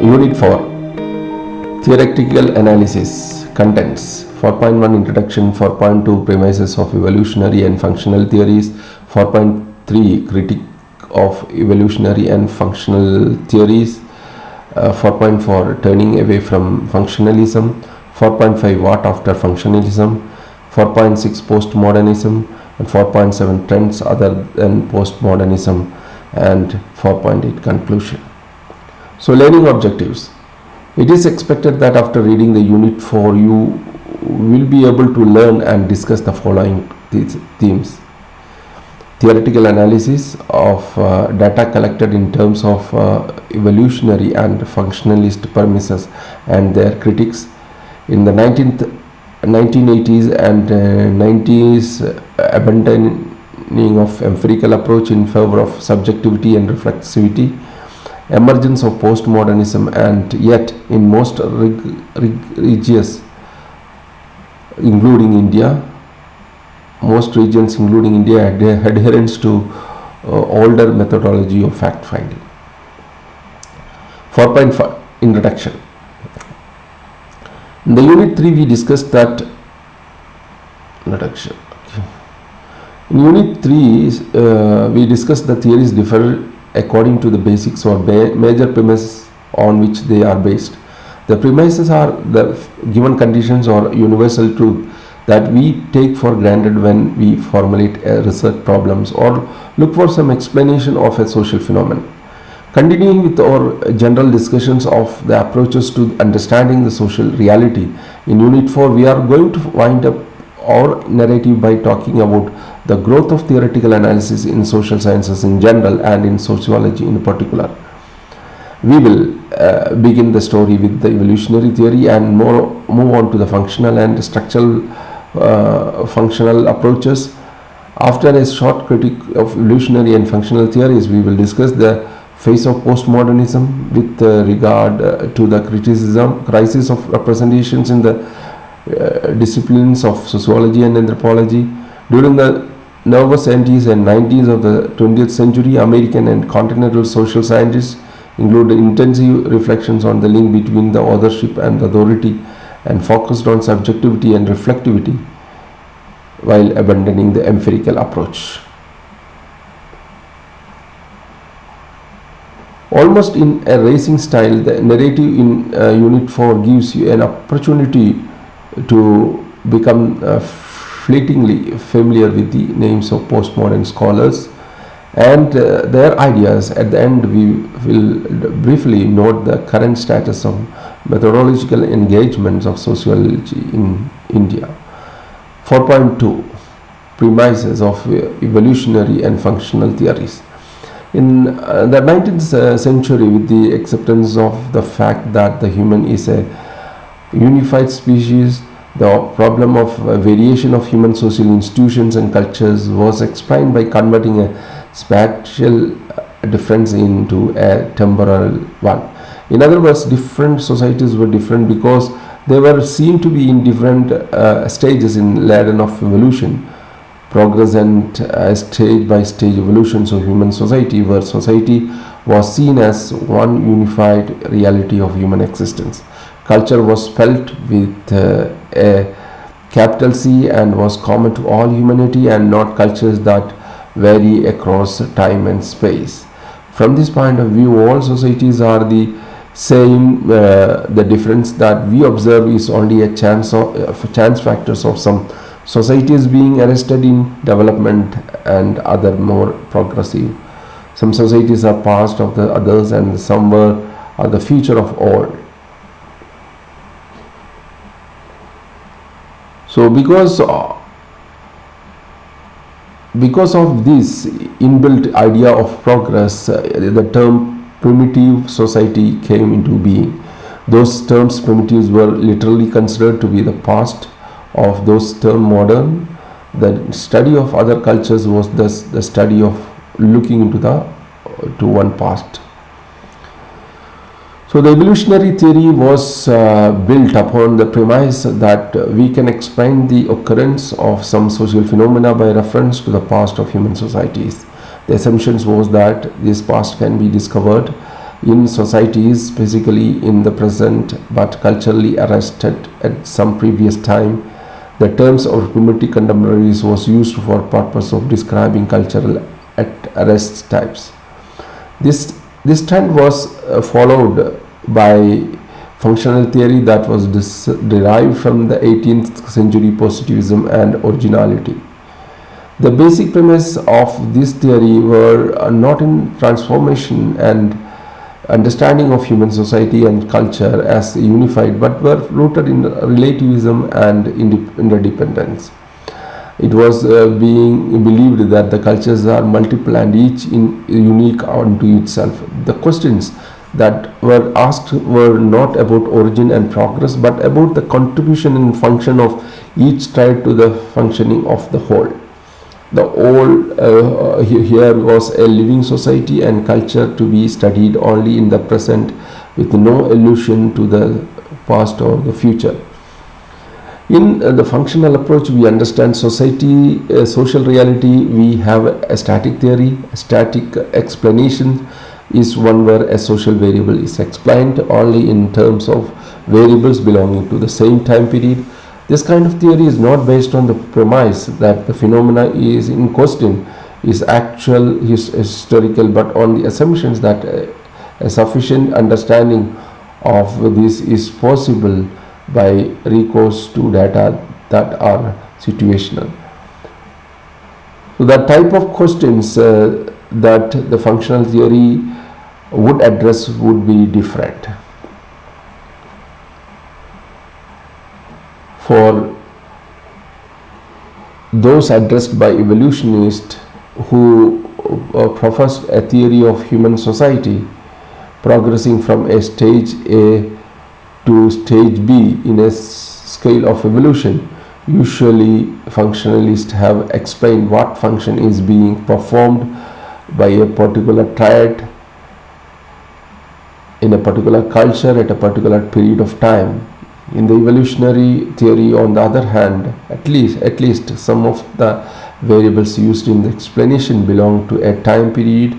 Unit 4 Theoretical Analysis Contents 4.1 Introduction, 4.2 Premises of Evolutionary and Functional Theories, 4.3 Critic of Evolutionary and Functional Theories, 4.4 Turning Away from Functionalism, 4.5 What After Functionalism, 4.6 Postmodernism, and 4.7 Trends Other than Postmodernism, and 4.8 Conclusion. So, learning objectives. It is expected that after reading the Unit 4, you will be able to learn and discuss the following themes. Theoretical analysis of data collected in terms of evolutionary and functionalist premises and their critics in the 1980s and 90s, abandoning of empirical approach in favor of subjectivity and reflexivity, emergence of postmodernism, and yet in most regions including India, adherence to older methodology of fact finding. 4.5 Introduction. In the Unit 3 we discussed that introduction. In Unit 3 we discussed the theories differ according to the basics or major premises on which they are based. The premises are the given conditions or universal truth that we take for granted when we formulate research problems or look for some explanation of a social phenomenon. Continuing with our general discussions of the approaches to understanding the social reality, in Unit 4 we are going to wind up our narrative by talking about the growth of theoretical analysis in social sciences in general and in sociology in particular. We will begin the story with the evolutionary theory and move on to the functional and structural functional approaches. After a short critique of evolutionary and functional theories, we will discuss the phase of postmodernism with regard to the crisis of representations in the disciplines of sociology and anthropology. During the nervous 70s and 90s of the 20th century, American and continental social scientists included intensive reflections on the link between the authorship and authority and focused on subjectivity and reflectivity while abandoning the empirical approach. Almost in a racing style, the narrative in Unit 4 gives you an opportunity to become fleetingly familiar with the names of postmodern scholars and their ideas. At the end, we will briefly note the current status of methodological engagements of sociology in India. 4.2 Premises of evolutionary and functional theories. In the 19th century, with the acceptance of the fact that the human is a unified species, the problem of variation of human social institutions and cultures was explained by converting a spatial difference into a temporal one. In other words, different societies were different because they were seen to be in different stages in ladder of evolution, progress, and stage by stage evolutions of human society, where society was seen as one unified reality of human existence. Culture was felt with a capital C and was common to all humanity and not cultures that vary across time and space. From this point of view, all societies are the same. The difference that we observe is only a chance factors of some societies being arrested in development and other more progressive. Some societies are past of the others and some are the future of all. So because of this inbuilt idea of progress, the term primitive society came into being. Those terms primitives were literally considered to be the past of those term modern. The study of other cultures was thus the study of looking into to one past. So the evolutionary theory was built upon the premise that we can explain the occurrence of some social phenomena by reference to the past of human societies. The assumption was that this past can be discovered in societies physically in the present but culturally arrested at some previous time. The terms of primitive contemporaries was used for purpose of describing cultural at arrest types. This trend was followed by functional theory that was derived from the 18th century positivism and originality. The basic premise of this theory were not in transformation and understanding of human society and culture as unified, but were rooted in relativism and interdependence. It was being believed that the cultures are multiple and each unique unto itself. The questions that were asked were not about origin and progress, but about the contribution and function of each tribe to the functioning of the whole. The whole here was a living society and culture to be studied only in the present, with no allusion to the past or the future. In the functional approach, we understand society, social reality. We have a static theory. A static explanation is one where a social variable is explained only in terms of variables belonging to the same time period. This kind of theory is not based on the premise that the phenomena is in question is actual historical, but on the assumptions that a sufficient understanding of this is possible by recourse to data that are situational. So the type of questions that the functional theory would address would be different. For those addressed by evolutionists who professed a theory of human society progressing from a stage A to stage B in a scale of evolution, usually functionalists have explained what function is being performed by a particular triad in a particular culture at a particular period of time. In the evolutionary theory, on the other hand, at least some of the variables used in the explanation belong to a time period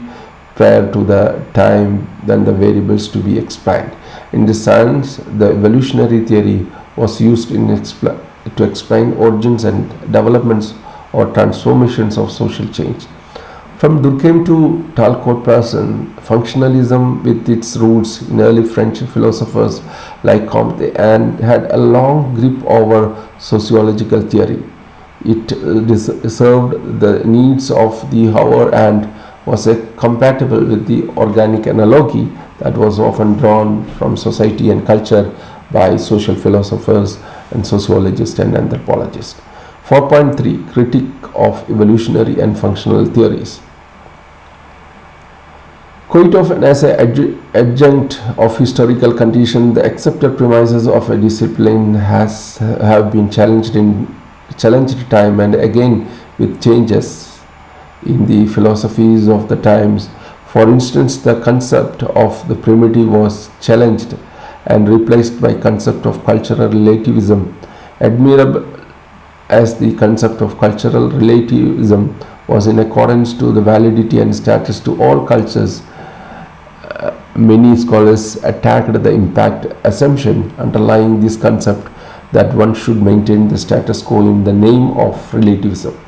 prior to the time then the variables to be explained. In this sense, the evolutionary theory was used to explain origins and developments or transformations of social change. From Durkheim to Talcott-Persson, functionalism, with its roots in early French philosophers like Comte, and had a long grip over sociological theory. It served the needs of the hour and was compatible with the organic analogy that was often drawn from society and culture by social philosophers and sociologists and anthropologists. 4.3 Critic of Evolutionary and Functional Theories. Quite often, as an adjunct of historical condition, the accepted premises of a discipline have been challenged time and again with changes in the philosophies of the times. For instance, the concept of the primitive was challenged and replaced by concept of cultural relativism. Admirable as the concept of cultural relativism was in accordance to the validity and status to all cultures, many scholars attacked the impact assumption underlying this concept that one should maintain the status quo in the name of relativism.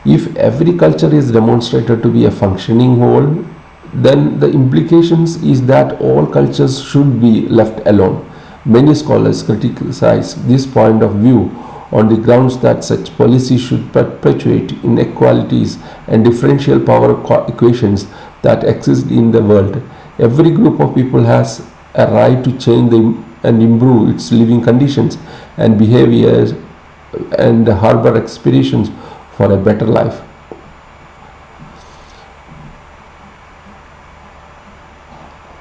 If every culture is demonstrated to be a functioning whole, then the implications is that all cultures should be left alone. Many scholars criticize this point of view on the grounds that such policy should perpetuate inequalities and differential power equations that exist in the world. Every group of people has a right to change and improve its living conditions and behaviors and harbor aspirations for a better life.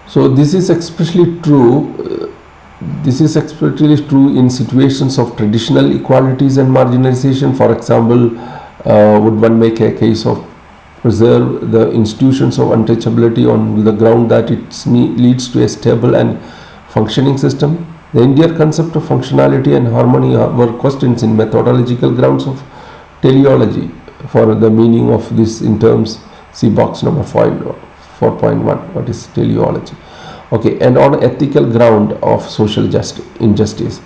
So this is especially true in situations of traditional equalities and marginalization. For example, would one make a case of preserve the institutions of untouchability on the ground that it leads to a stable and functioning system? The Indian concept of functionality and harmony were questions in methodological grounds of teleology. For the meaning of this in terms, see box number 5. 4.1, what is teleology? Okay, and on ethical ground of social injustice,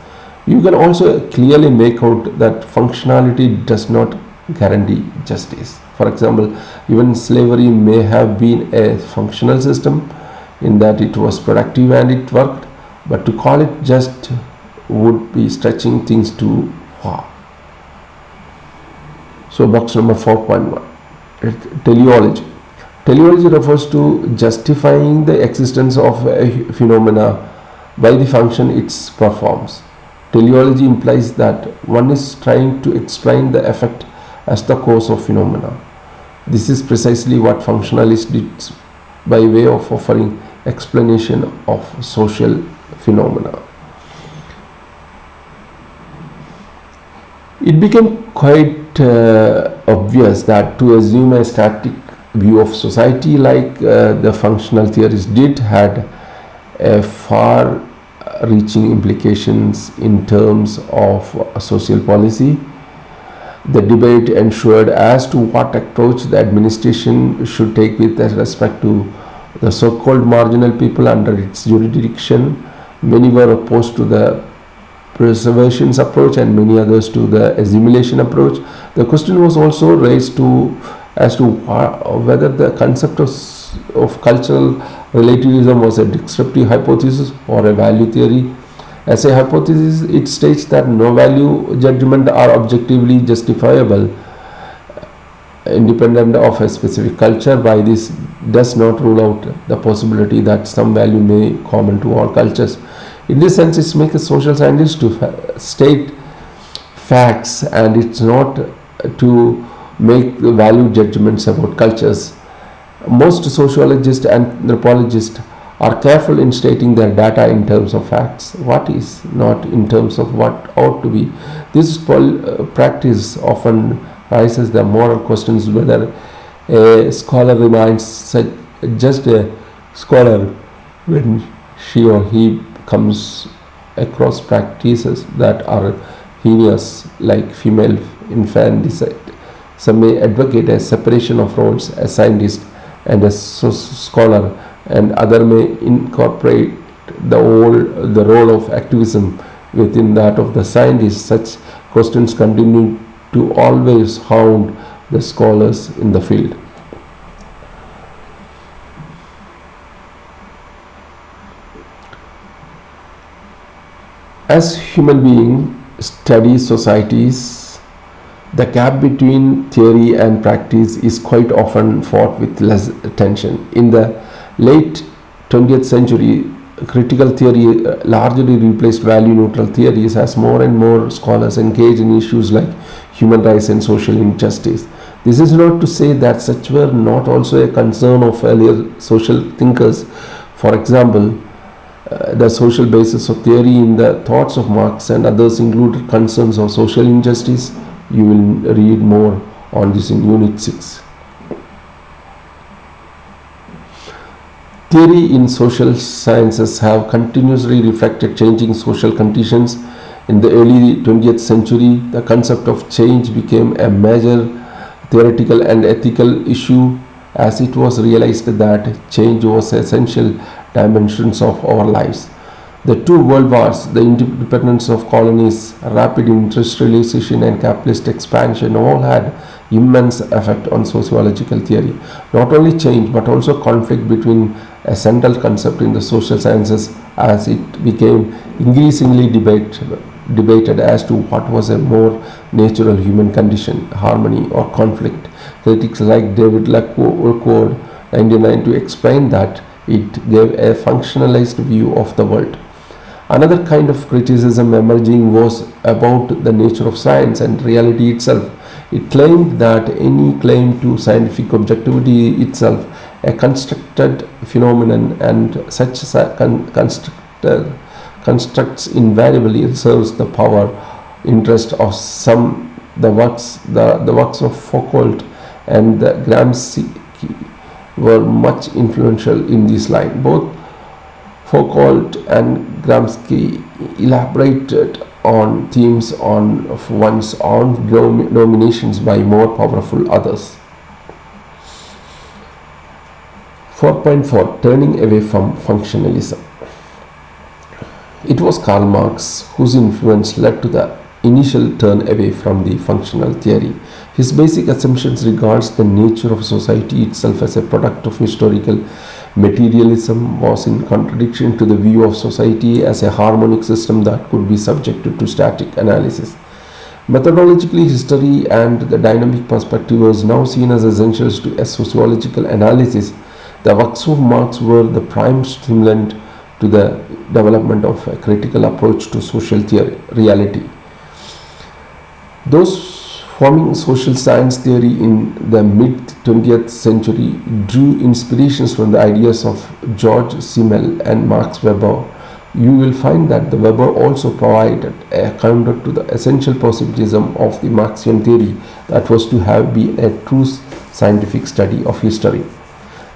you can also clearly make out that functionality does not guarantee justice. For example, even slavery may have been a functional system in that it was productive and it worked, but to call it just would be stretching things too far. So box number 4.1, teleology. Teleology refers to justifying the existence of a phenomena by the function it performs. Teleology implies that one is trying to explain the effect as the cause of phenomena. This is precisely what functionalists did by way of offering explanation of social phenomena. It became quite obvious that to assume a static view of society like the functional theorists did had a far reaching implications in terms of social policy. The debate ensued as to what approach the administration should take with respect to the so-called marginal people under its jurisdiction. Many were opposed to the preservations approach and many others to the assimilation approach. The question was also raised as to whether the concept of cultural relativism was a descriptive hypothesis or a value theory. As a hypothesis, it states that no value judgment are objectively justifiable independent of a specific culture. By this does not rule out the possibility that some value may be common to all cultures. In this sense, it makes a social scientist to state facts, and it's not to make value judgments about cultures. Most sociologists and anthropologists are careful in stating their data in terms of facts, what is, not in terms of what ought to be. This practice often raises the moral questions whether a scholar remains just a scholar when she or he comes across practices that are heinous, like female infanticide. Some may advocate a separation of roles, a scientist and a scholar, and other may incorporate the role of activism within that of the scientist. Such questions continue to always hound the scholars in the field. As human beings study societies, the gap between theory and practice is quite often fought with less attention. In the late 20th century, critical theory largely replaced value neutral theories as more and more scholars engage in issues like human rights and social injustice. This is not to say that such were not also a concern of earlier social thinkers. For example, the social basis of theory in the thoughts of Marx and others included concerns of social injustice. You will read more on this in Unit 6. Theory in social sciences have continuously reflected changing social conditions. In the early 20th century, the concept of change became a major theoretical and ethical issue, as it was realized that change was essential dimensions of our lives. The two world wars, the independence of colonies, rapid industrialization and capitalist expansion all had immense effect on sociological theory. Not only change but also conflict between a central concept in the social sciences, as it became increasingly debated as to what was a more natural human condition, harmony or conflict. Critics like David Lockwood 1999 to explain that it gave a functionalized view of the world. Another kind of criticism emerging was about the nature of science and reality itself. It claimed that any claim to scientific objectivity itself a constructed phenomenon, and such constructs invariably serves the power interest of some. The works of Foucault and Gramsci were much influential in this line. Both Foucault and Gramsci elaborated on themes of one's own dominations by more powerful others. 4.4 Turning away from functionalism. It was Karl Marx whose influence led to the initial turn away from the functional theory. His basic assumptions regards the nature of society itself as a product of historical materialism was in contradiction to the view of society as a harmonic system that could be subjected to static analysis. Methodologically, history and the dynamic perspective was now seen as essentials to a sociological analysis. The works of Marx were the prime stimulant to the development of a critical approach to social theory, reality. Those forming social science theory in the mid-20th century drew inspirations from the ideas of George Simmel and Max Weber. You will find that the Weber also provided a counter to the essential positivism of the Marxian theory that was to have been a true scientific study of history.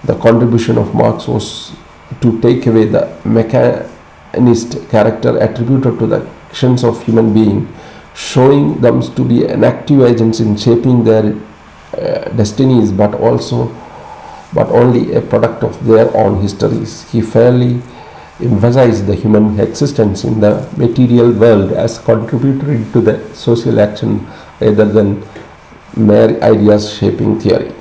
The contribution of Marx was to take away the mechanist character attributed to the actions of human beings, showing them to be an active agents in shaping their destinies, but only a product of their own histories. He fairly emphasized the human existence in the material world as contributory to the social action rather than mere ideas shaping theory.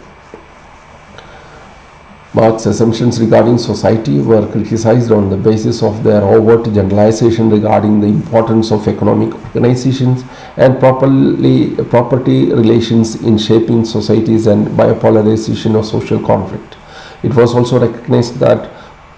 Marx's assumptions regarding society were criticized on the basis of their overt generalization regarding the importance of economic organizations and property relations in shaping societies and bipolarization of social conflict. It was also recognized that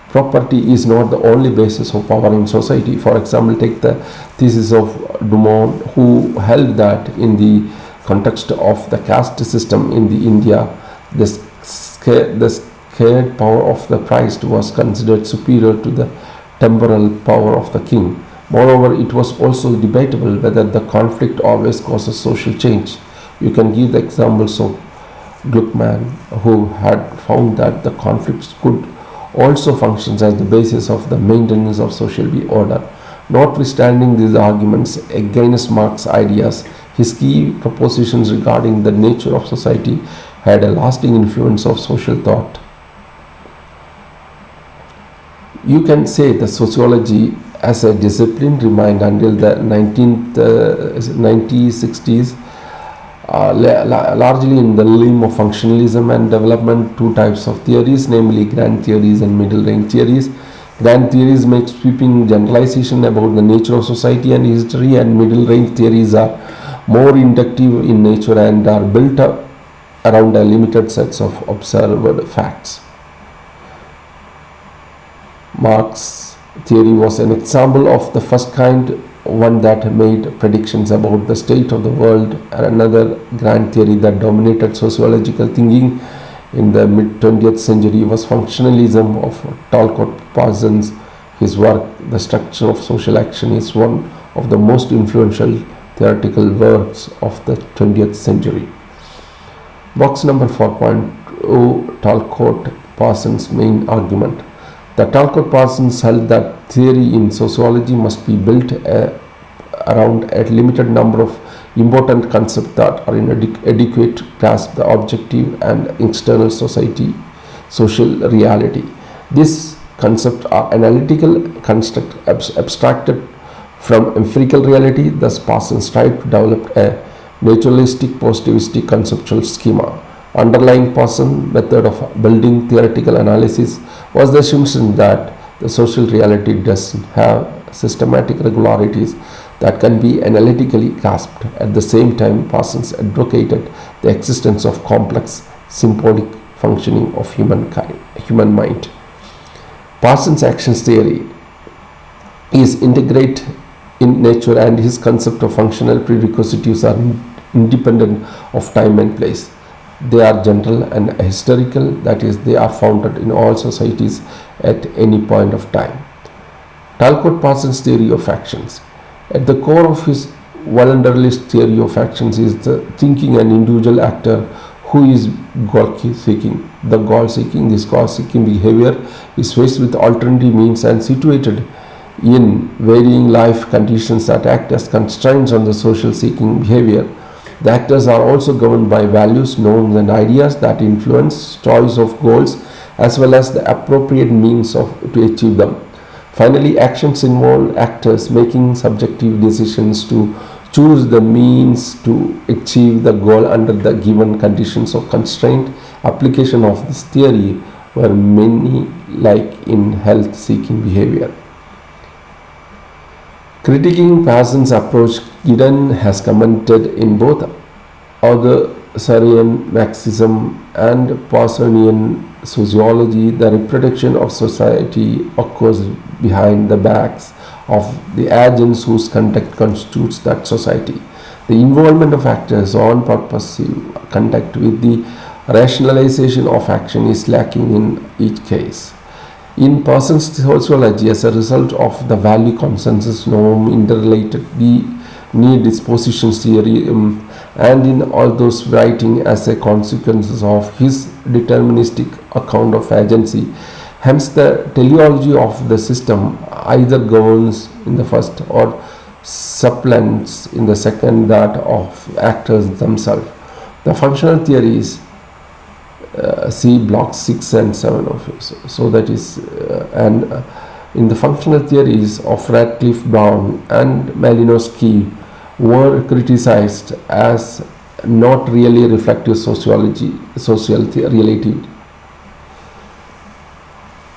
property is not the only basis of power in society. For example, take the thesis of Dumont, who held that in the context of the caste system in the India, the scared power of the priest was considered superior to the temporal power of the king. Moreover, it was also debatable whether the conflict always causes social change. You can give the examples of Gluckman, who had found that the conflicts could also function as the basis of the maintenance of social order. Notwithstanding these arguments against Marx's ideas, his key propositions regarding the nature of society had a lasting influence of social thought. You can say that sociology as a discipline remained until the 1960s, largely in the realm of functionalism, and development two types of theories, namely grand theories and middle range theories. Grand theories make sweeping generalization about the nature of society and history, and middle range theories are more inductive in nature and are built up around a limited sets of observed facts. Marx's theory was an example of the first kind, one that made predictions about the state of the world. Another grand theory that dominated sociological thinking in the mid-20th century was functionalism of Talcott Parsons. His work, The Structure of Social Action, is one of the most influential theoretical works of the 20th century. Box number 4.0 Talcott Parsons' main argument. The Talcott Parsons held that theory in sociology must be built around a limited number of important concepts that are inadequate to grasp the objective and external social reality. These concepts are analytical construct abstracted from empirical reality. Thus, Parsons tried to develop a naturalistic positivistic conceptual schema. Underlying Parsons' method of building theoretical analysis was the assumption that the social reality does have systematic regularities that can be analytically grasped. At the same time, Parsons advocated the existence of complex symbolic functioning of human mind. Parsons' actions theory is integrate in nature, and his concept of functional prerequisites are independent of time and place. They are general and historical, that is, they are founded in all societies at any point of time. Talcott Parsons' theory of actions. At the core of his voluntarist theory of actions is the thinking an individual actor who is goal-seeking. This goal-seeking behavior is faced with alternative means and situated in varying life conditions that act as constraints on the social seeking behavior. The actors are also governed by values, norms, and ideas that influence choice of goals as well as the appropriate means to achieve them. Finally, actions involve actors making subjective decisions to choose the means to achieve the goal under the given conditions of constraint. Application of this theory were many, like in health seeking behavior. Critiquing Parsons' approach, Giddens has commented in both Augusterian Marxism and Parsonian sociology, the reproduction of society occurs behind the backs of the agents whose conduct constitutes that society. The involvement of actors on purposive conduct with the rationalization of action is lacking in each case. In Parsons' sociology, as a result of the value consensus norm interrelated the need dispositions theory, and in all those writing as a consequence of his deterministic account of agency. Hence, the teleology of the system either governs in the first or supplants in the second that of actors themselves. The functional theories, see blocks 6 and 7 of it. So that is, in the functional theories of Radcliffe Brown and Malinowski were criticized as not really reflective social relativity.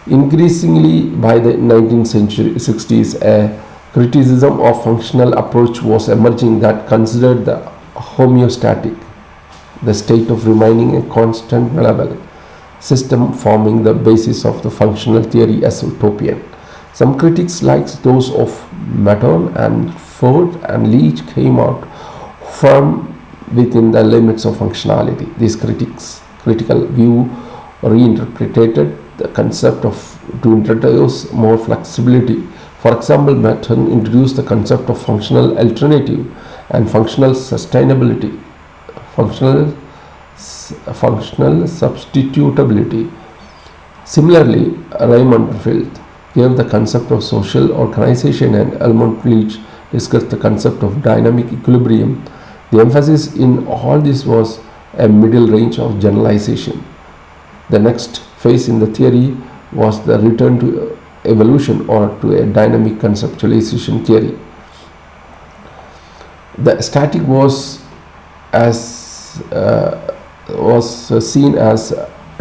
Increasingly, by the 1960s, a criticism of functional approach was emerging that considered the homeostatic, the state of remaining a constant level system forming the basis of the functional theory as utopian. Some critics, like those of Maton and Ford and Leach, came out from within the limits of functionality. These critical view reinterpreted the concept to introduce more flexibility. For example, Maton introduced the concept of functional alternative and functional sustainability, functional substitutability. Similarly, Raymond Field gave the concept of social organization, and Helmut Leach discussed the concept of dynamic equilibrium. The emphasis in all this was a middle range of generalization. The next phase in the theory was the return to evolution or to a dynamic conceptualization theory. The static was seen as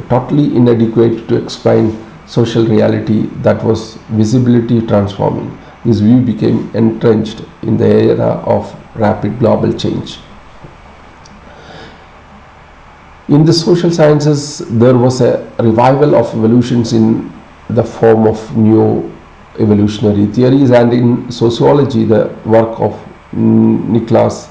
totally inadequate to explain social reality that was visibility transforming. This view became entrenched in the era of rapid global change. In the social sciences, there was a revival of evolutions in the form of new evolutionary theories, and in sociology, the work of Niklas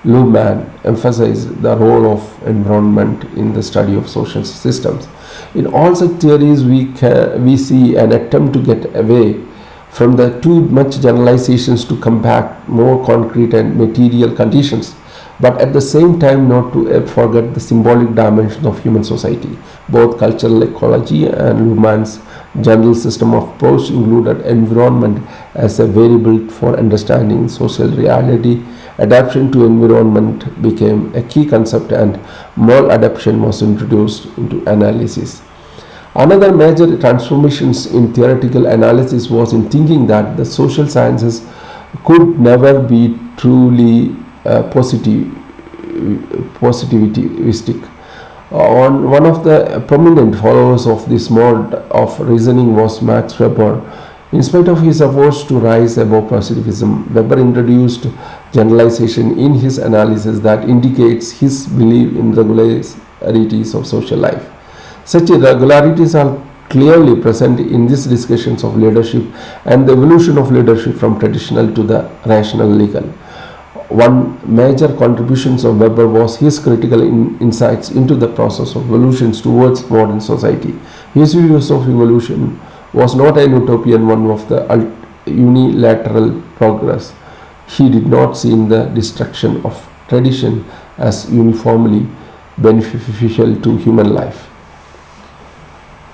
Luhmann emphasized the role of environment in the study of social systems. In all such theories, we see an attempt to get away from the too much generalizations to come back more concrete and material conditions, but at the same time not to forget the symbolic dimension of human society. Both cultural ecology and Luhmann's general system of approach included environment as a variable for understanding social reality. Adaptation to environment became a key concept, and maladaptation was introduced into analysis. Another major transformations in theoretical analysis was in thinking that the social sciences could never be truly positivistic. One of the prominent followers of this mode of reasoning was Max Weber. In spite of his efforts to rise above positivism, Weber introduced generalization in his analysis that indicates his belief in regularities of social life. Such irregularities are clearly present in these discussions of leadership and the evolution of leadership from traditional to the rational legal. One major contribution of Weber was his critical insights into the process of evolutions towards modern society. His views of evolution was not an utopian one of the unilateral progress. He did not see in the destruction of tradition as uniformly beneficial to human life.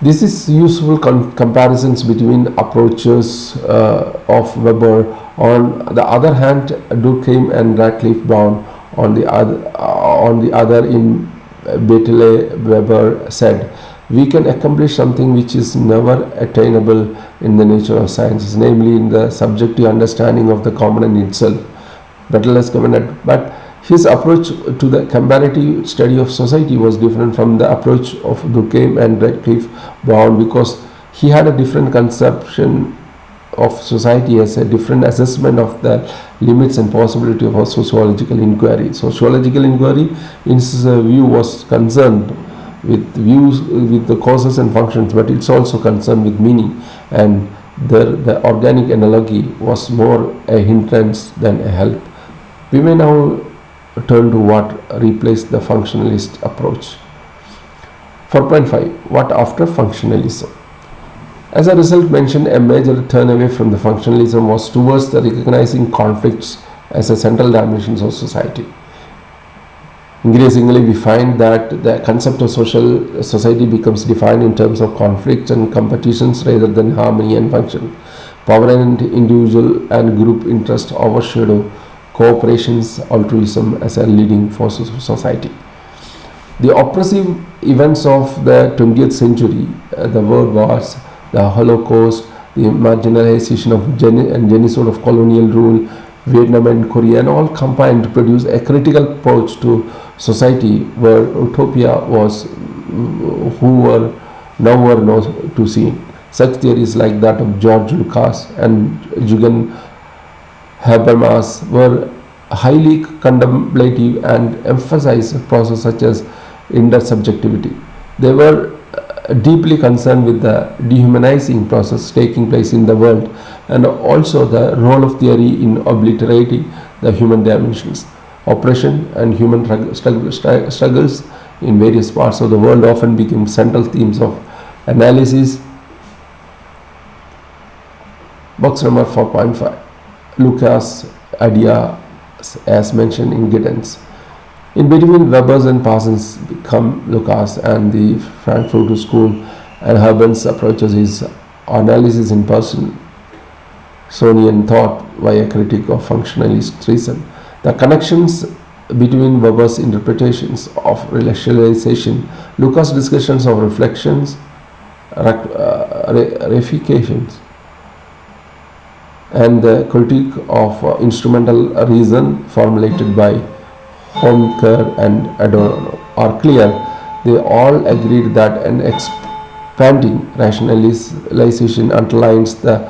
This is useful comparisons between approaches of Weber. On the other hand, Durkheim and Radcliffe Brown On the other, in Betele, Weber said, we can accomplish something which is never attainable in the nature of sciences, namely in the subjective understanding of the component itself. But his approach to the comparative study of society was different from the approach of Durkheim and Redcliffe Brown, because he had a different conception of society as a different assessment of the limits and possibility of a sociological inquiry. Sociological inquiry, in his view, was concerned with the causes and functions, but it's also concerned with meaning, and the organic analogy was more a hindrance than a help. We may now turn to what replaced the functionalist approach. 4.5. What after functionalism? As a result mentioned, a major turn away from the functionalism was towards the recognizing conflicts as a central dimensions of society. Increasingly, we find that the concept of society becomes defined in terms of conflicts and competitions rather than harmony and function. Power and individual and group interest overshadow cooperation's altruism as a leading force of society. The oppressive events of the 20th century, the world wars, the Holocaust, the marginalization of and genocide of colonial rule, Vietnam and Korea, and all combined to produce a critical approach to society where utopia was nowhere to see. Such theories like that of George Lucas and Jürgen Habermas were highly contemplative and emphasized a process such as intersubjectivity. They were deeply concerned with the dehumanizing process taking place in the world, and also the role of theory in obliterating the human dimensions. Oppression and human struggles in various parts of the world often became central themes of analysis. Box number 4.5. Lucas' idea as mentioned in Giddens. In between, Weber's and Parsons become Lucas and the Frankfurt School, and Habermas approaches his analysis in Personnian thought via critique of functionalist reason. The connections between Weber's interpretations of relationalization, Lucas' discussions of reflections, reifications, and the critique of instrumental reason formulated by Honker and Adorno are clear. They all agreed that an expanding rationalization underlines the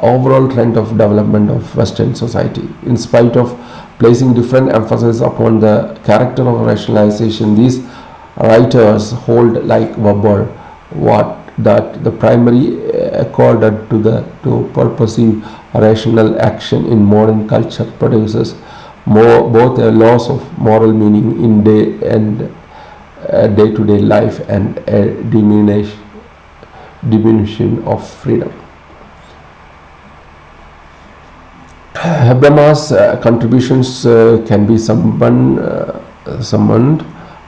overall trend of development of Western society. In spite of placing different emphasis upon the character of rationalization, these writers hold, like Weber, that the primary accorded to purposive rational action in modern culture produces both a loss of moral meaning in day-to-day life and a diminution of freedom. Habermas' contributions can be summed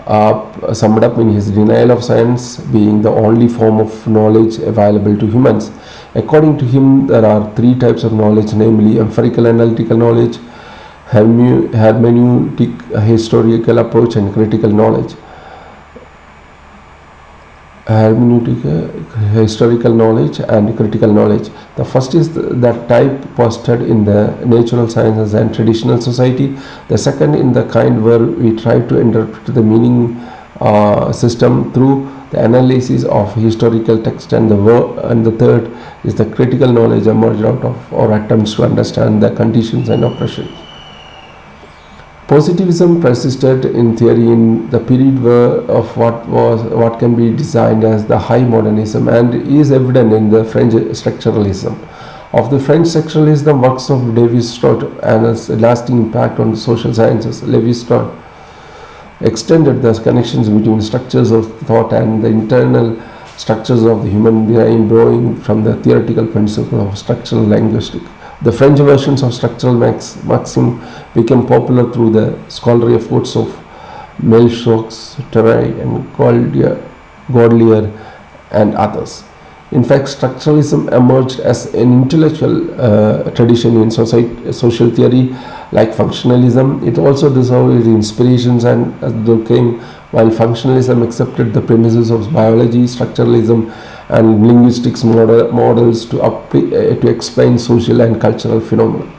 up in his denial of science being the only form of knowledge available to humans. According to him, there are three types of knowledge, namely empirical analytical knowledge, hermeneutic historical approach, and critical knowledge. Hermeneutic historical knowledge and critical knowledge. The first is that type posted in the natural sciences and traditional society. The second in the kind where we try to interpret the meaning system through the analysis of historical text, and the third is the critical knowledge emerged out of our attempts to understand the conditions and oppression. Positivism persisted in theory in the period of what can be designed as the high modernism, and is evident in the French structuralism. Of the French structuralism, works of Lévi-Strauss and its lasting impact on the social sciences. Lévi-Strauss extended the connections between structures of thought and the internal structures of the human brain, borrowing from the theoretical principle of structural linguistics. The French versions of structural maxim became popular through the scholarly efforts of Melchior, Terray, and Godelier and others. In fact, structuralism emerged as an intellectual tradition in social theory like functionalism. It also deserved its inspirations and they came while functionalism accepted the premises of biology, structuralism and linguistics models to explain social and cultural phenomena.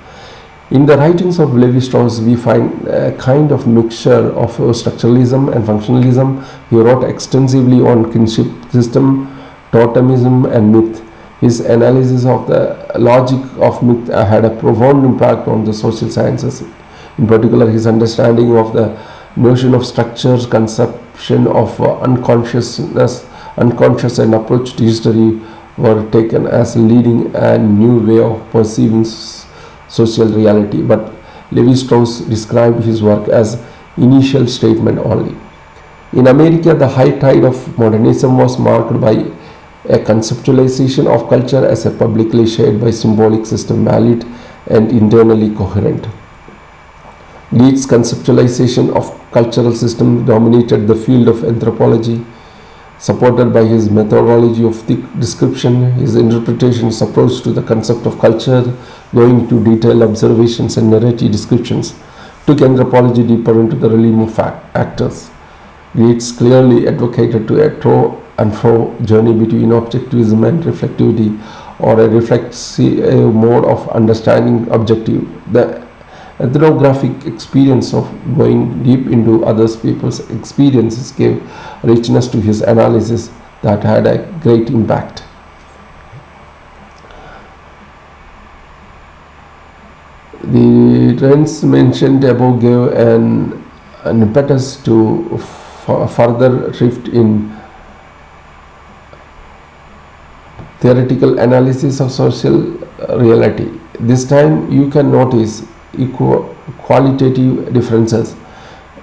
In the writings of Levi-Strauss, we find a kind of mixture of structuralism and functionalism. He wrote extensively on kinship system, totemism and myth. His analysis of the logic of myth had a profound impact on the social sciences. In particular, his understanding of the notion of structures, conception of unconscious and approach to history were taken as leading a new way of perceiving social reality. But Levi-Strauss described his work as initial statement only. In America, the high tide of modernism was marked by a conceptualization of culture as a publicly shared by symbolic system, valid and internally coherent. Leeds' conceptualization of cultural system dominated the field of anthropology, supported by his methodology of thick description. His interpretation's approach to the concept of culture, going into detailed observations and narrative descriptions, took anthropology deeper into the realm of actors. Leeds clearly advocated to a to and fro journey between objectivism and reflectivity, or a reflexive mode of understanding objective. The ethnographic experience of going deep into other people's experiences gave richness to his analysis that had a great impact. The trends mentioned above gave an impetus to further shift in theoretical analysis of social reality. This time you can notice qualitative differences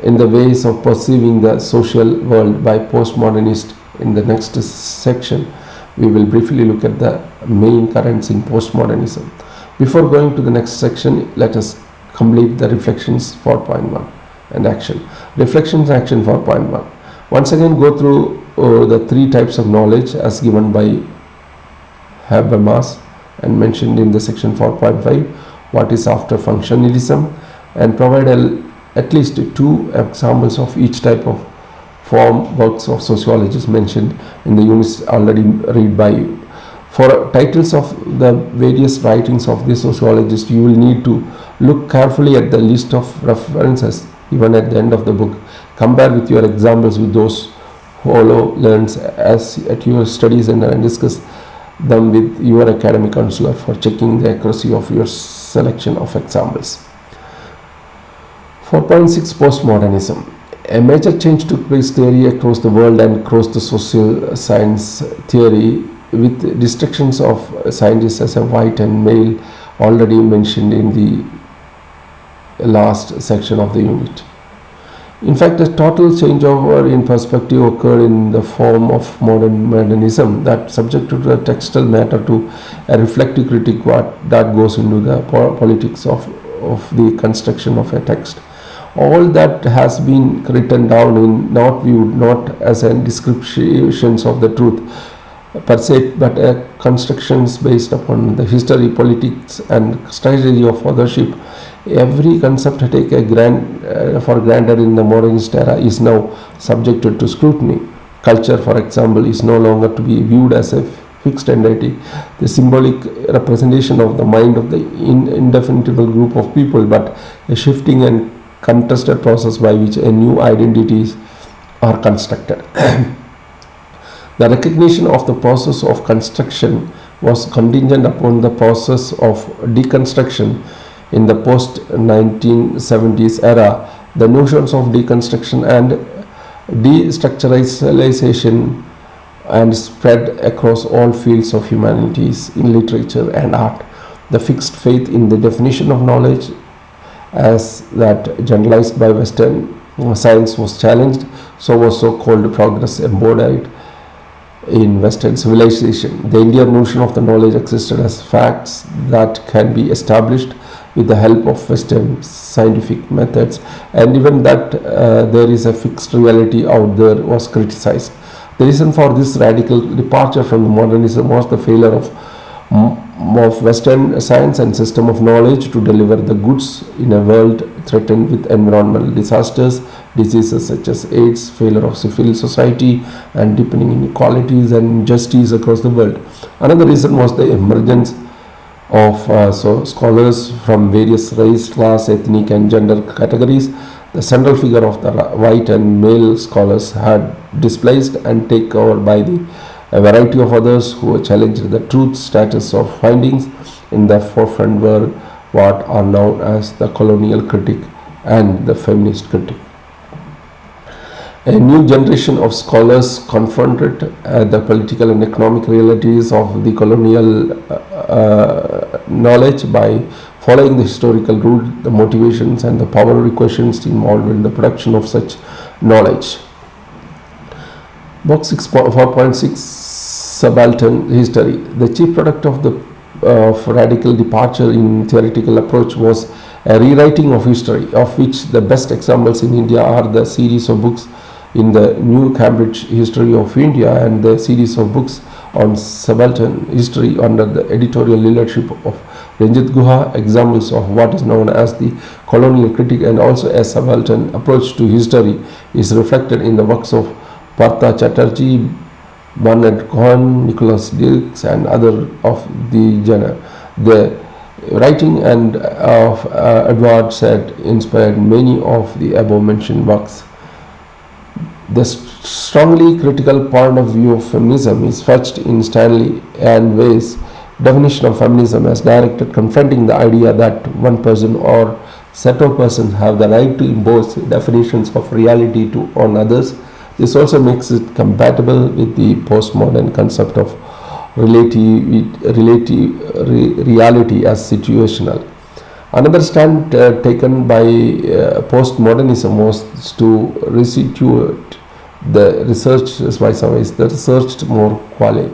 in the ways of perceiving the social world by postmodernists. In the next section, we will briefly look at the main currents in postmodernism. Before going to the next section, let us complete the reflections 4.1 and action. Reflections action 4.1. Once again, go through the three types of knowledge as given by Habermas and mentioned in the section 4.5. What is after functionalism, and provide at least two examples of each type of form works of sociologists mentioned in the units already read by you. For titles of the various writings of the sociologist, you will need to look carefully at the list of references even at the end of the book. Compare with your examples with those who learns as at your studies and discuss them with your academic counselor for checking the accuracy of your selection of examples. 4.6 Postmodernism. A major change took place theory across the world and across the social science theory, with distinctions of scientists as a white and male already mentioned in the last section of the unit. In fact, a total changeover in perspective occurred in the form of modern modernism that subjected the textual matter to a reflective critique that goes into the politics of the construction of a text. All that has been written down in not viewed not as a descriptions of the truth per se, but a constructions based upon the history, politics and strategy of authorship. Every concept taken for granted in the modernist era is now subjected to scrutiny. Culture, for example, is no longer to be viewed as a fixed entity, the symbolic representation of the mind of the indefinable group of people, but a shifting and contested process by which a new identities are constructed. The recognition of the process of construction was contingent upon the process of deconstruction. In the post-1970s era, the notions of deconstruction and destructuralization and spread across all fields of humanities in literature and art. The fixed faith in the definition of knowledge as that generalized by Western science was challenged, so was so-called progress embodied in Western civilization. The Indian notion of the knowledge existed as facts that can be established with the help of Western scientific methods, and even that there is a fixed reality out there was criticized. The reason for this radical departure from modernism was the failure of Western science and system of knowledge to deliver the goods in a world threatened with environmental disasters, diseases such as AIDS, failure of civil society, and deepening inequalities and injustice across the world. Another reason was the emergence of scholars from various race, class, ethnic, and gender categories. The central figure of the white and male scholars had displaced and taken over by a variety of others who challenged the truth status of findings. In the forefront were what are known as the colonial critic and the feminist critic. A new generation of scholars confronted the political and economic realities of the colonial knowledge by following the historical route, the motivations and the power equations involved in the production of such knowledge. Book 4.6 Subaltern History. The chief product of the radical departure in theoretical approach was a rewriting of history, of which the best examples in India are the series of books in the New Cambridge History of India and the series of books on subaltern history under the editorial leadership of Ranjit Guha, examples of what is known as the colonial critic and also a subaltern approach to history is reflected in the works of Partha Chatterjee, Bernard Cohen, Nicholas Dix, and other of the genre. The writing and of Edward Said inspired many of the above mentioned works. The strongly critical point of view of feminism is fetched in Stanley and Wey's definition of feminism as directed confronting the idea that one person or set of persons have the right to impose definitions of reality on others. This also makes it compatible with the postmodern concept of reality as situational. Another stand taken by postmodernism was to restitute the researched more quality.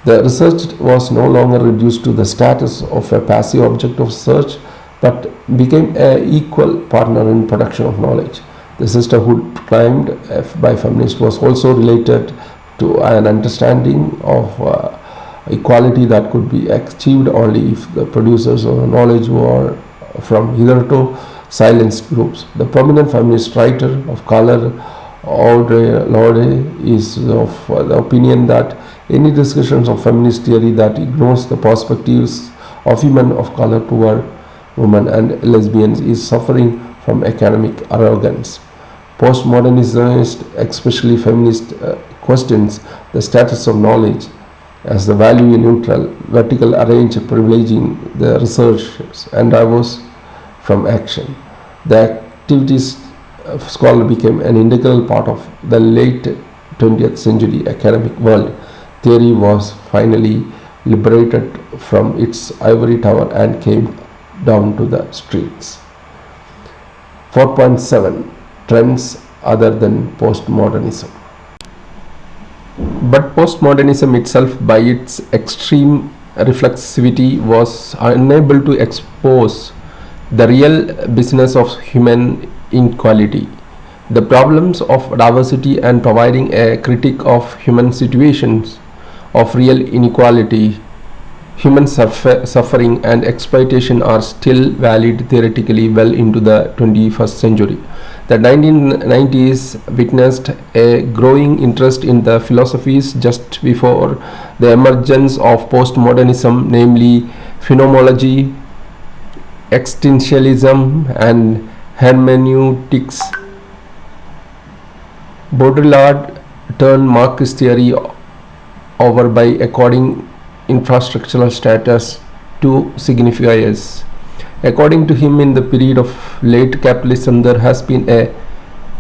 The research was no longer reduced to the status of a passive object of search, but became an equal partner in production of knowledge. The sisterhood claimed by feminists was also related to an understanding of equality that could be achieved only if the producers of knowledge were from hitherto silenced groups. The prominent feminist writer of color, Audre Lorde, is of the opinion that any discussions of feminist theory that ignores the perspectives of women of color, poor women, and lesbians is suffering from academic arrogance. Postmodernists, especially feminist, questions the status of knowledge as the value neutral, vertical arrange privileging the researchers and divorce from action. The activist scholar became an integral part of the late 20th century academic world. Theory was finally liberated from its ivory tower and came down to the streets. 4.7 Trends other than postmodernism. But postmodernism itself, by its extreme reflexivity, was unable to expose the real business of human inequality, the problems of diversity, and providing a critique of human situations of real inequality. Human suffering and exploitation are still valid theoretically well into the 21st century. The 1990s witnessed a growing interest in the philosophies just before the emergence of postmodernism, namely phenomenology, existentialism, and hermeneutics. Baudrillard turned Marxist theory over by according infrastructural status to signifiers. According to him, in the period of late capitalism, there has been a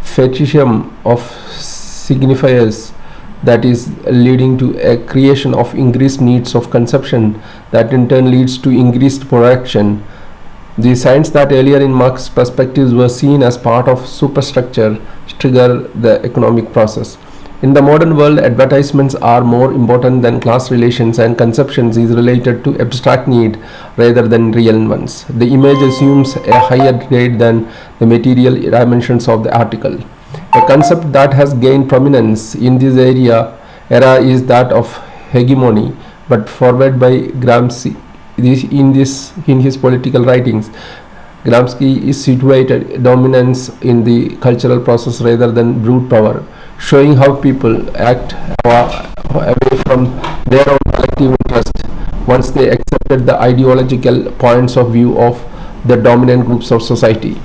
fetishism of signifiers that is leading to a creation of increased needs of consumption that in turn leads to increased production. The signs that earlier in Marx's perspectives were seen as part of superstructure trigger the economic process. In the modern world, advertisements are more important than class relations, and consumption is related to abstract need rather than real ones. The image assumes a higher grade than the material dimensions of the article. A concept that has gained prominence in this era is that of hegemony, but forwarded by Gramsci. In his political writings, Gramsci is situated dominance in the cultural process rather than brute power, showing how people act away from their own collective interest once they accepted the ideological points of view of the dominant groups of society.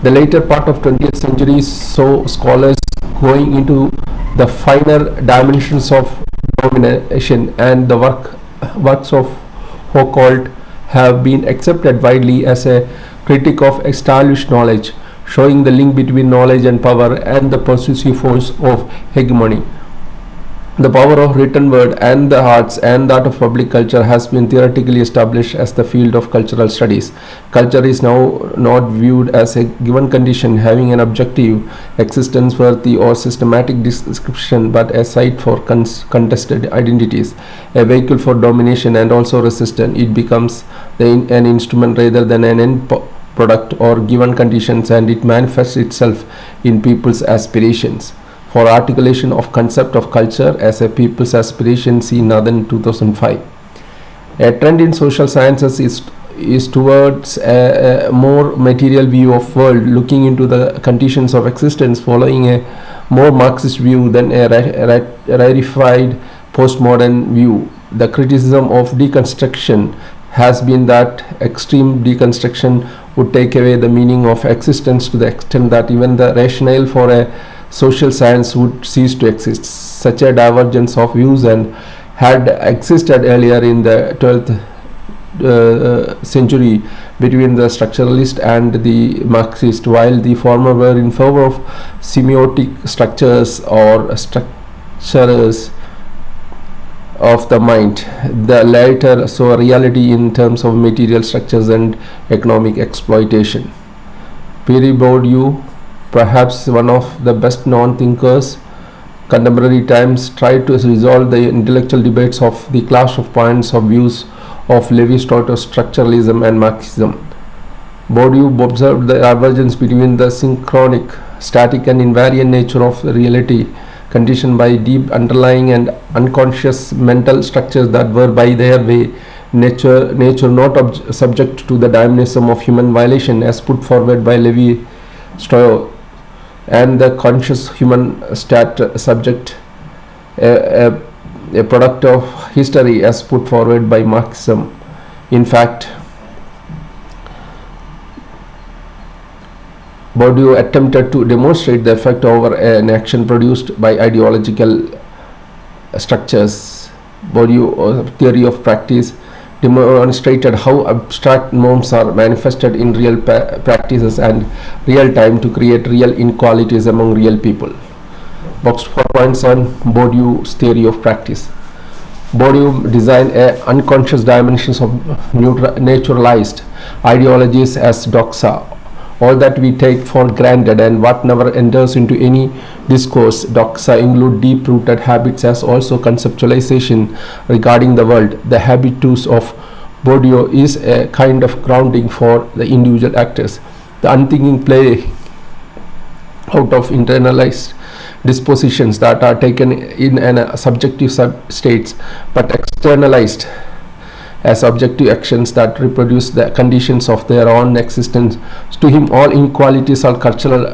The later part of 20th century saw scholars going into the finer dimensions of domination, and the works of Foucault have been accepted widely as a critic of established knowledge, showing the link between knowledge and power and the persuasive force of hegemony. The power of written word and the arts and that of public culture has been theoretically established as the field of cultural studies. Culture is now not viewed as a given condition having an objective existence worthy or systematic description, but a site for contested identities, a vehicle for domination and also resistance. It becomes an instrument rather than an end product or given conditions, and it manifests itself in people's aspirations. For articulation of concept of culture as a people's aspiration, see Nathan 2005. A trend in social sciences is towards a more material view of world, looking into the conditions of existence, following a more Marxist view than a rarefied postmodern view. The criticism of deconstruction has been that extreme deconstruction would take away the meaning of existence to the extent that even the rationale for a social science would cease to exist. Such a divergence of views and had existed earlier in the 12th century between the structuralist and the Marxist. While the former were in favor of semiotic structures or structures of the mind, the latter saw reality in terms of material structures and economic exploitation. Pierre Bourdieu, perhaps one of the best known thinkers contemporary times, tried to resolve the intellectual debates of the clash of points of views of Levi-Strauss structuralism and Marxism. Bourdieu observed the divergence between the synchronic, static and invariant nature of reality, conditioned by deep underlying and unconscious mental structures that were by their way nature not subject to the dynamism of human violation as put forward by Levi-Strauss, and the conscious human subject, a product of history as put forward by Marxism. In fact, Bourdieu attempted to demonstrate the effect over an action produced by ideological structures. Bourdieu's theory of practice demonstrated how abstract norms are manifested in real practices and real time to create real inequalities among real people. Box 4.7, Bourdieu's theory of practice. Bourdieu designed unconscious dimensions of naturalized ideologies as doxa, all that we take for granted and what never enters into any discourse. Doxa include deep-rooted habits as also conceptualization regarding the world. The habitus of Bourdieu is a kind of grounding for the individual actors. The unthinking play out of internalized dispositions that are taken in an subjective states but externalized as objective actions that reproduce the conditions of their own existence. To him, all inequalities are cultural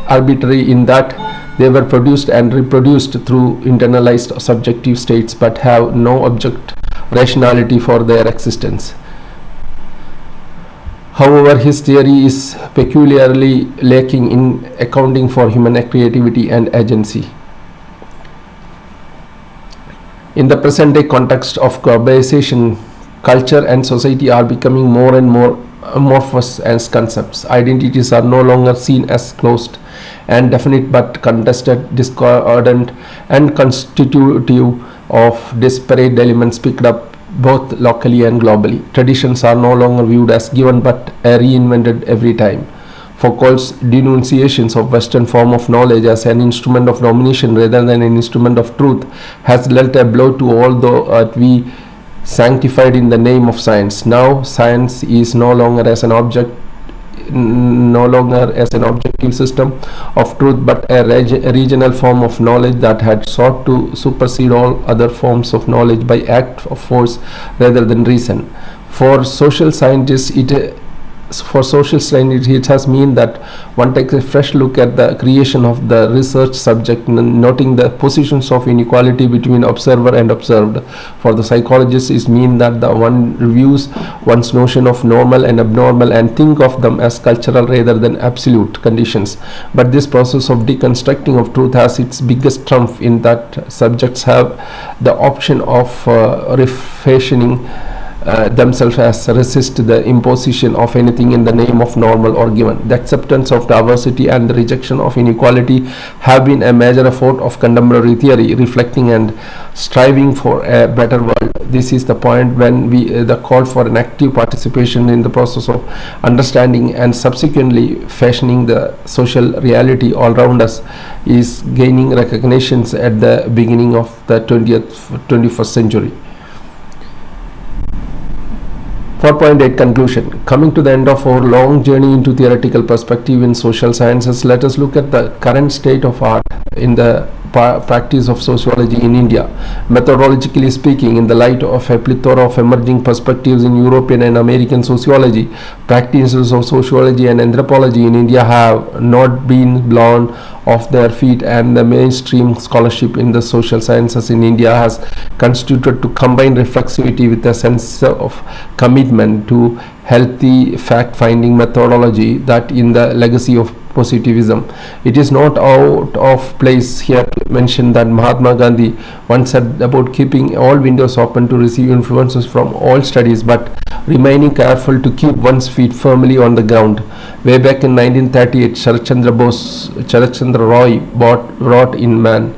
arbitrary in that they were produced and reproduced through internalized subjective states but have no object rationality for their existence. However, his theory is peculiarly lacking in accounting for human creativity and agency. In the present day context of globalization, culture and society are becoming more and more amorphous as concepts. Identities are no longer seen as closed and definite but contested, discordant and constitutive of disparate elements picked up both locally and globally. Traditions are no longer viewed as given but reinvented every time. Foucault's denunciations of Western form of knowledge as an instrument of domination rather than an instrument of truth has dealt a blow to all that we sanctified in the name of science. Now science is no longer as an object no longer as an objective system of truth, but a regional form of knowledge that had sought to supersede all other forms of knowledge by act of force rather than reason. For social scientists, it has mean that one takes a fresh look at the creation of the research subject, noting the positions of inequality between observer and observed. For the psychologist, it mean that the one reviews one's notion of normal and abnormal and think of them as cultural rather than absolute conditions. But this process of deconstructing of truth has its biggest trump in that subjects have the option of refashioning themselves as resist the imposition of anything in the name of normal or given. The acceptance of diversity and the rejection of inequality have been a major effort of contemporary theory, reflecting and striving for a better world. This is the point when the call for an active participation in the process of understanding and subsequently fashioning the social reality all around us is gaining recognitions at the beginning of the 21st century. 4.8 Conclusion. Coming to the end of our long journey into theoretical perspective in social sciences, let us look at the current state of art in the practice of sociology in India. Methodologically speaking, in the light of a plethora of emerging perspectives in European and American sociology, practices of sociology and anthropology in India have not been blown off their feet, and the mainstream scholarship in the social sciences in India has constituted to combine reflexivity with a sense of commitment to healthy fact-finding methodology that in the legacy of positivism. It is not out of place here to mention that Mahatma Gandhi once said about keeping all windows open to receive influences from all studies, but remaining careful to keep one's feet firmly on the ground. Way back in 1938, Sharachandra Roy wrote in Man,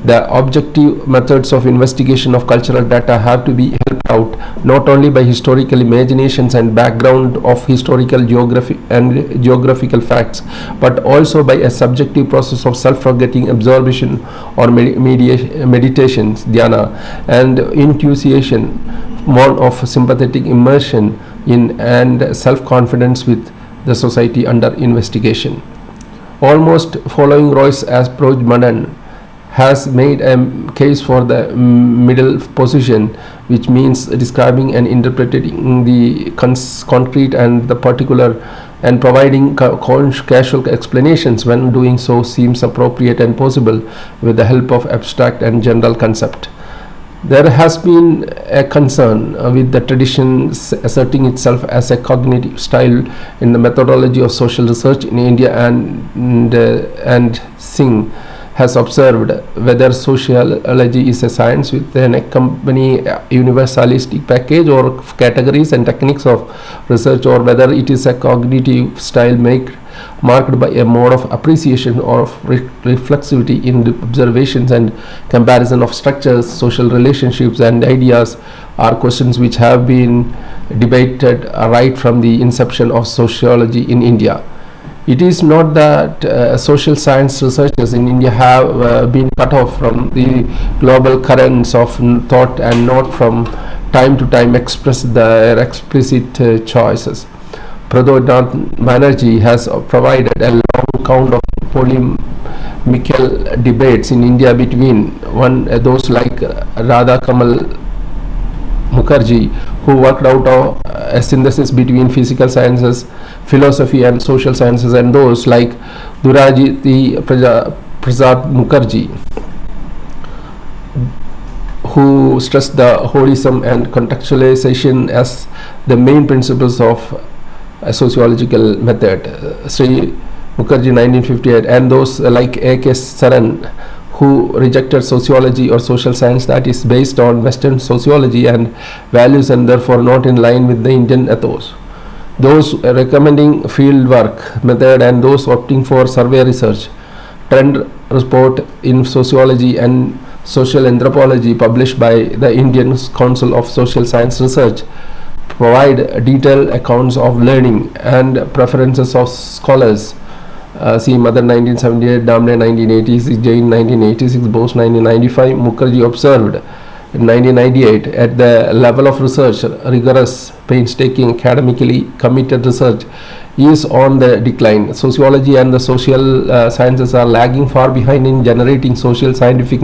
the objective methods of investigation of cultural data have to be helped out not only by historical imaginations and background of historical geography and geographical facts, but also by a subjective process of self-forgetting observation or meditations, dhyana, and intuition, one of sympathetic immersion in and self-confidence with the society under investigation. Almost following Roy's approach, Madan has made a case for the middle position, which means describing and interpreting the concrete and the particular and providing casual explanations when doing so seems appropriate and possible with the help of abstract and general concept. There has been a concern with the tradition asserting itself as a cognitive style in the methodology of social research in India, and Singh has observed whether sociology is a science with an accompanying universalistic package or categories and techniques of research, or whether it is a cognitive style marked by a mode of appreciation or of reflexivity in the observations and comparison of structures, social relationships and ideas, are questions which have been debated right from the inception of sociology in India. It is not that social science researchers in India have been cut off from the global currents of thought and not from time to time express their explicit choices. Pradhonath Banerjee has provided a long count of polemical debates in India between those like Radha Kamal Mukherjee, who worked out a synthesis between physical sciences, philosophy and social sciences, and those like Durajiti Prasad Mukherjee, who stressed the holism and contextualization as the main principles of a sociological method. Sri Mukherjee 1958, and those like A.K. Saran, who rejected sociology or social science that is based on Western sociology and values and therefore not in line with the Indian ethos. Those recommending fieldwork method and those opting for survey research. Trend report in sociology and social anthropology published by the Indian Council of Social Science Research provide detailed accounts of learning and preferences of scholars. See Madan 1978, Damle 1986, Jain 1986, Bose 1995. Mukherjee observed in 1998. At the level of research, rigorous, painstaking, academically committed research is on the decline. Sociology and the social sciences are lagging far behind in generating social scientific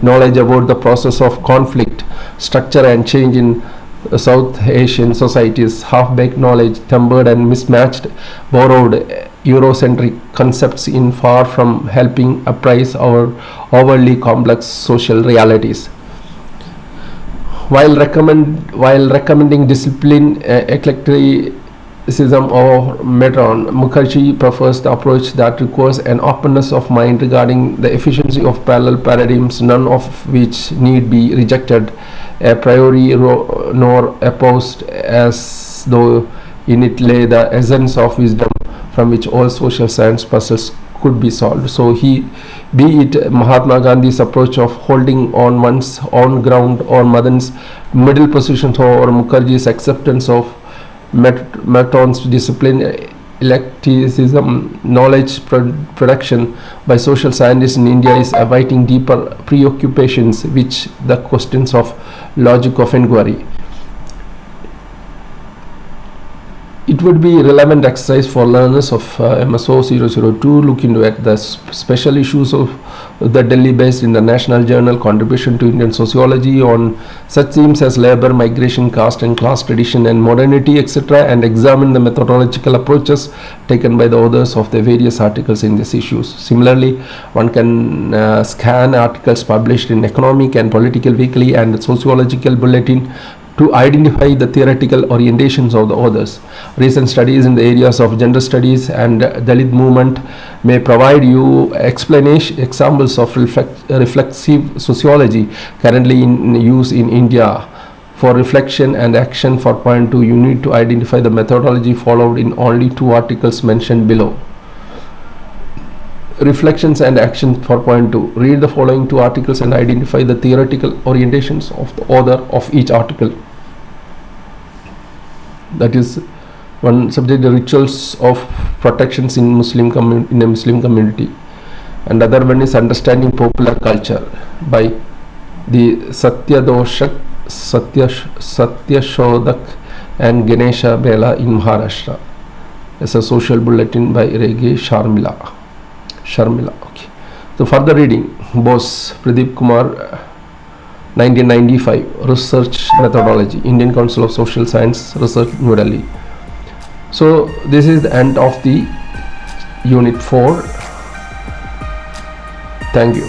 knowledge about the process of conflict, structure and change in South Asian societies. Half-baked knowledge, tempered and mismatched, borrowed Eurocentric concepts in far from helping apprise our overly complex social realities. While recommending discipline, eclecticism or metron, Mukherjee prefers the approach that requires an openness of mind regarding the efficiency of parallel paradigms, none of which need be rejected a priori nor opposed, as though in it lay the essence of wisdom from which all social science puzzles could be solved. So be it Mahatma Gandhi's approach of holding on one's own ground, or Madan's middle position, or Mukherjee's acceptance of Merton's discipline, eclecticism, knowledge production by social scientists in India is awaiting deeper preoccupations, which the questions of logic of inquiry. It would be relevant exercise for learners of MSO 002 look into at the special issues of the Delhi-based International Journal Contribution to Indian Sociology on such themes as labor, migration, caste and class, tradition and modernity, etc., and examine the methodological approaches taken by the authors of the various articles in these issues. Similarly, one can scan articles published in Economic and Political Weekly and Sociological Bulletin to identify the theoretical orientations of the authors. Recent studies in the areas of gender studies and Dalit movement may provide you examples of reflexive sociology currently in use in India. For reflection and action for point 2, you need to identify the methodology followed in only 2 articles mentioned below. Reflections and action for point 2. Read the following 2 articles and identify the theoretical orientations of the author of each article. That is one subject, the rituals of protections in a Muslim community, and other one is understanding popular culture by the Satyashodak and Ganesha Bela in Maharashtra. As a social bulletin by Rege Sharmila. Okay. So further reading, Bose Pradeep Kumar, 1995, Research Methodology, Indian Council of Social Science Research, New Delhi. So this is the end of the Unit 4. Thank you.